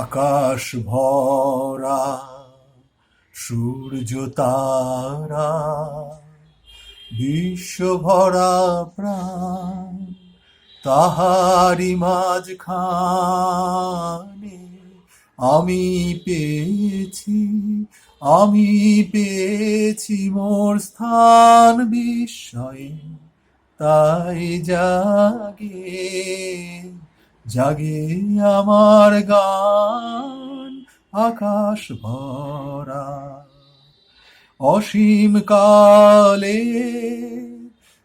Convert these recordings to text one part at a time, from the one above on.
আকাশ ভরা সূর্য তারা, বিশ্ব ভরা প্রাণ, তাহারি মাঝখানে আমি পেয়েছি, আমি পেয়েছি মোর স্থান বিস্ময়ে। তাই জাগে জাগে আমার গান আকাশ ভরা। অসীম কালে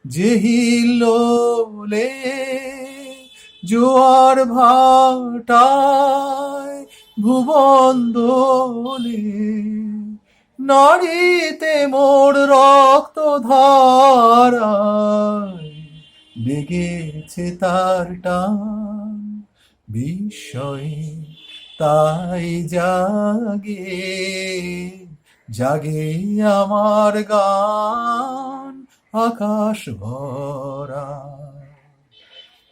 যে হিল্লোলে জোয়ার ভাটায় ভুবন দোলে, নাড়িতে মোর রক্ত ধারায় লেগেছে তার টান বিস্ময়ে। তাই জাগে জাগে আমার গান আকাশ ভরা।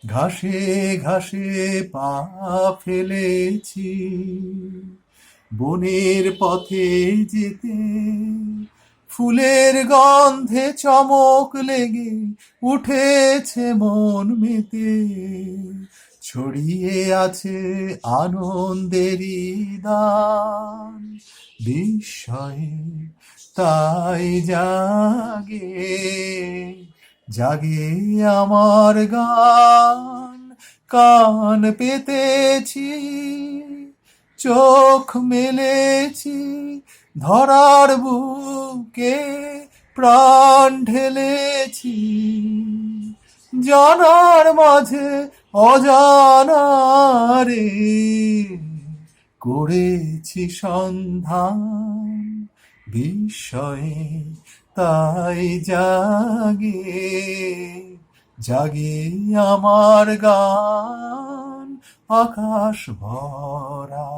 ঘাসে ঘাসে পা ফেলেছি বনের পথে যেতে, ফুলের গন্ধে চমক লেগে উঠেছে মন মেতে, ছড়িয়ে আছে আনন্দেরই দান বিস্ময়ে। তাই জাগে জাগে আমার গান, কান পেতেছি চোখ মেলেছি ধরার বুকে, প্রাণ ঢেলেছি জানার মাঝে অজানারে, করেছি সন্ধান বিস্ময়ে। তাই জাগে জাগে আমার গান আকাশ ভরা।